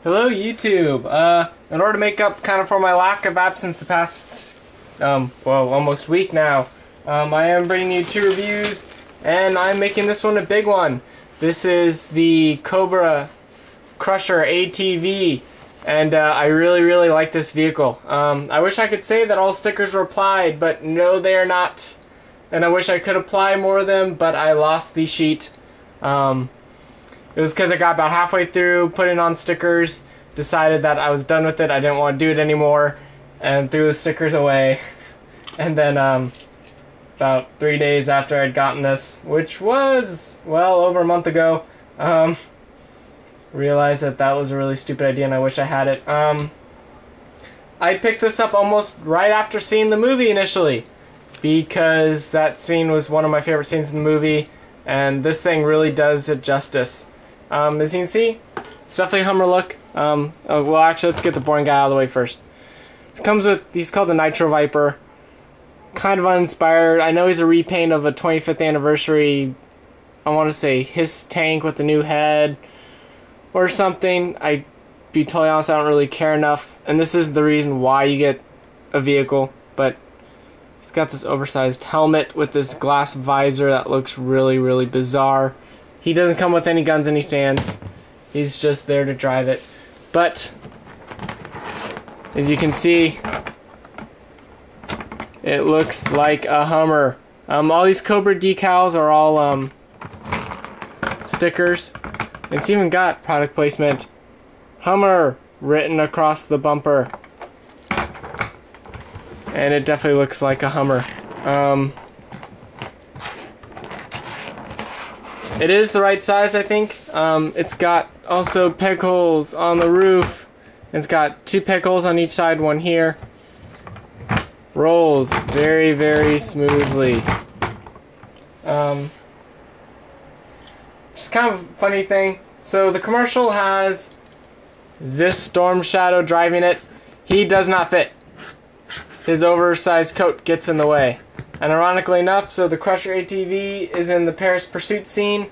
Hello YouTube! In order to make up kind of for my lack of absence the past, well, almost week now, I am bringing you 2 reviews, and I'm making this one a big one. This is the Cobra Crusher ATV, and I really like this vehicle. I wish I could say that all stickers were applied, but no, they are not. And I wish I could apply more of them, but I lost the sheet. It was because I got about halfway through putting on stickers, decided that I was done with it, I didn't want to do it anymore, and threw the stickers away. And then about 3 days after I'd gotten this, which was, well, over a month ago, realized that that was a really stupid idea and I wish I had it. I picked this up almost right after seeing the movie initially, because that scene was one of my favorite scenes in the movie, and this thing really does it justice. As you can see, it's definitely a Hummer look. Well, actually, let's get the boring guy out of the way first. It comes with, he's called the Nitro Viper. Kind of uninspired. I know he's a repaint of a 25th anniversary, I want to say, his tank with the new head or something. I'd be totally honest, I don't really care enough. And this is the reason why you get a vehicle, but he's got this oversized helmet with this glass visor that looks really bizarre. He doesn't come with any guns in his stands. He's just there to drive it. But as you can see, it looks like a Hummer. All these Cobra decals are all stickers. It's even got product placement. Hummer written across the bumper. And it definitely looks like a Hummer. It is the right size, I think. It's got also peg holes on the roof. It's got 2 peg holes on each side, one here. Rolls very smoothly. Just kind of a funny thing. So the commercial has this Storm Shadow driving it. He does not fit. His oversized coat gets in the way. And ironically enough, so the Crusher ATV is in the Paris Pursuit scene.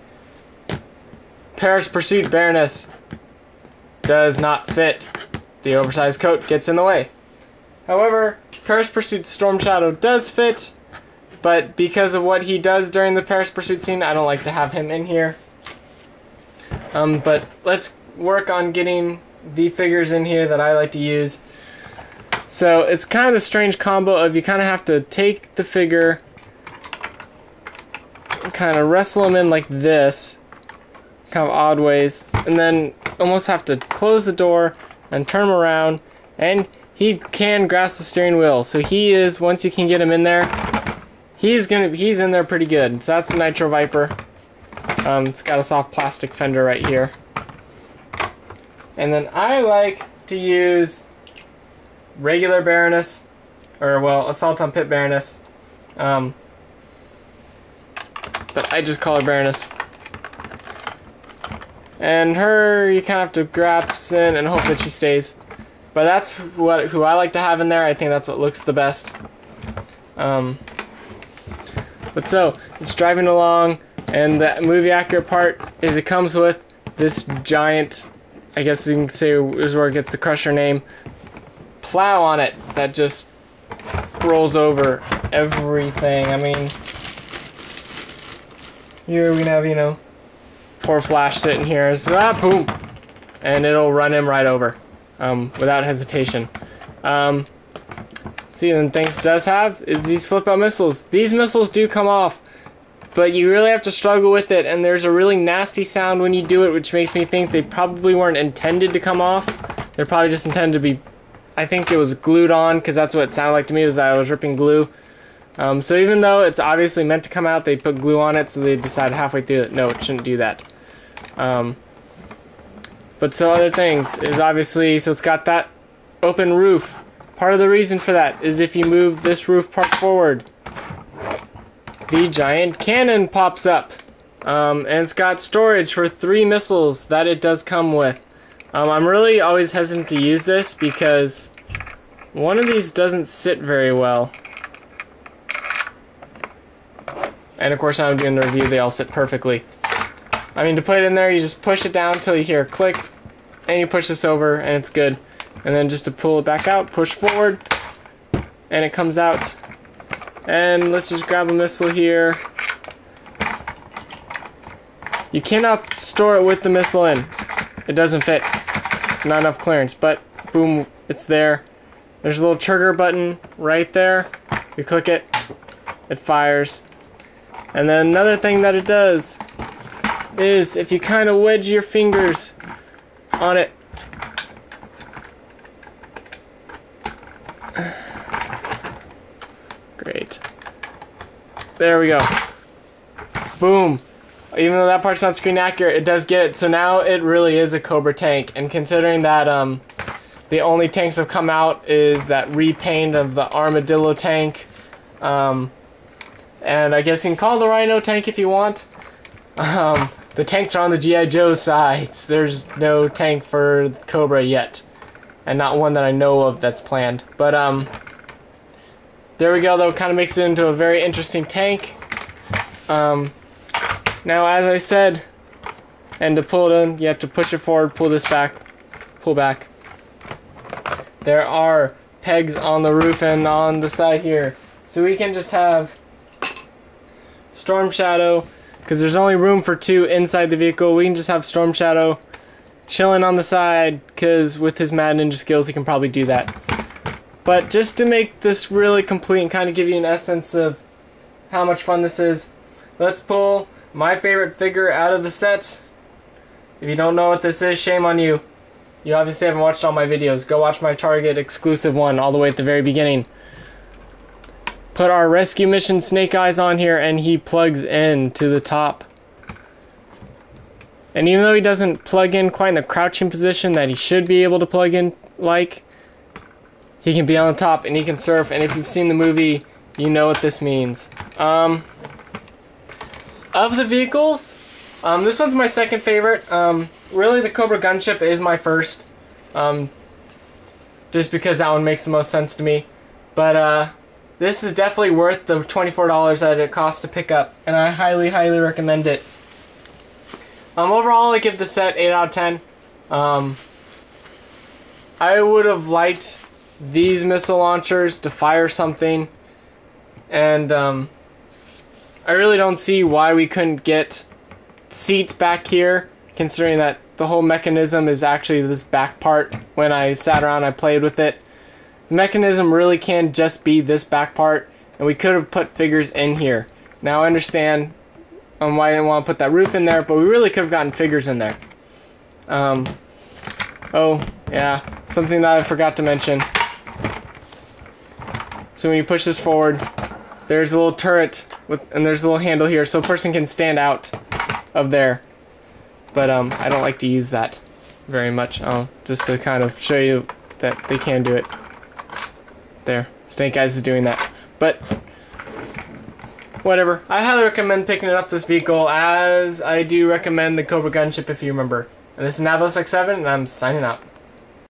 Paris Pursuit Baroness does not fit. The oversized coat gets in the way. However, Paris Pursuit Storm Shadow does fit, but because of what he does during the Paris Pursuit scene, I don't like to have him in here. But let's work on getting the figures in here that I like to use. So it's kind of the strange combo of you kind of have to take the figure, kind of wrestle him in like this, kind of odd ways, and then almost have to close the door and turn him around, and he can grasp the steering wheel. So he is, once you can get him in there, he's in there pretty good. So that's the Nitro Viper. It's got a soft plastic fender right here. And then I like to use regular Baroness, or well, Assault on Pit Baroness, but I just call her Baroness. And her, you kind of have to grab in and hope that she stays. But that's who I like to have in there. I think that's what looks the best. But so, it's driving along, and the movie accurate part is it comes with this giant, I guess you can say is where it gets the Crusher name, plow on it that just rolls over everything. I mean, here we have, you know, poor Flash sitting here, so boom, and it'll run him right over without hesitation. See, and things does have is these flip out missiles. These missiles do come off, but you really have to struggle with it, and there's a really nasty sound when you do it, which makes me think they probably weren't intended to come off. They're probably just intended to be, I think it was glued on, because that's what it sounded like to me, was that I was ripping glue. So even though it's obviously meant to come out, they put glue on it, so they decided halfway through that, no, it shouldn't do that. But so other things is obviously, so it's got that open roof. Part of the reason for that is if you move this roof part forward, the giant cannon pops up. And it's got storage for 3 missiles that it does come with. I'm really always hesitant to use this because one of these doesn't sit very well. And of course, when I'm doing the review, they all sit perfectly. I mean, to put it in there, you just push it down until you hear a click, and you push this over, and it's good. And then just to pull it back out, push forward, and it comes out. And let's just grab a missile here. You cannot store it with the missile in. It doesn't fit. Not enough clearance, but boom, it's there. There's a little trigger button right there. You click it, it fires. And then another thing that it does is if you kind of wedge your fingers on it, great. There we go. Boom. Even though that part's not screen accurate, it does get it. So now it really is a Cobra tank. And considering that the only tanks that have come out is that repaint of the Armadillo tank. And I guess you can call it the Rhino tank if you want. The tanks are on the G.I. Joe sides. There's no tank for Cobra yet. And not one that I know of that's planned. But there we go though, kind of makes it into a very interesting tank. Now as I said, and to pull it in, you have to push it forward, pull this back, pull back. There are pegs on the roof and on the side here. So we can just have Storm Shadow, because there's only room for 2 inside the vehicle. We can just have Storm Shadow chilling on the side, because with his Mad Ninja skills he can probably do that. But just to make this really complete and kind of give you an essence of how much fun this is, let's pull my favorite figure out of the set. If you don't know what this is, shame on you. You obviously haven't watched all my videos. Go watch my Target exclusive one all the way at the very beginning. Put our rescue mission Snake Eyes on here and he plugs in to the top. And even though he doesn't plug in quite in the crouching position that he should be able to plug in like, he can be on the top and he can surf, and if you've seen the movie, you know what this means. Of the vehicles, this one's my second favorite. Really, the Cobra gunship is my first, just because that one makes the most sense to me. But this is definitely worth the $24 that it costs to pick up, and I highly, highly recommend it. Overall, I give the set 8 out of 10. I would have liked these missile launchers to fire something, and I really don't see why we couldn't get seats back here, considering that the whole mechanism is actually this back part. When I sat around, I played with it. The mechanism really can just be this back part, and we could have put figures in here. Now I understand why I didn't want to put that roof in there, but we really could have gotten figures in there. Oh, yeah, something that I forgot to mention. So when you push this forward, there's a little turret, and there's a little handle here, so a person can stand out of there. But I don't like to use that very much, just to kind of show you that they can do it. There, Snake Eyes is doing that. But whatever, I highly recommend picking up this vehicle, as I do recommend the Cobra gunship if you remember. And this is Navos X7, and I'm signing out.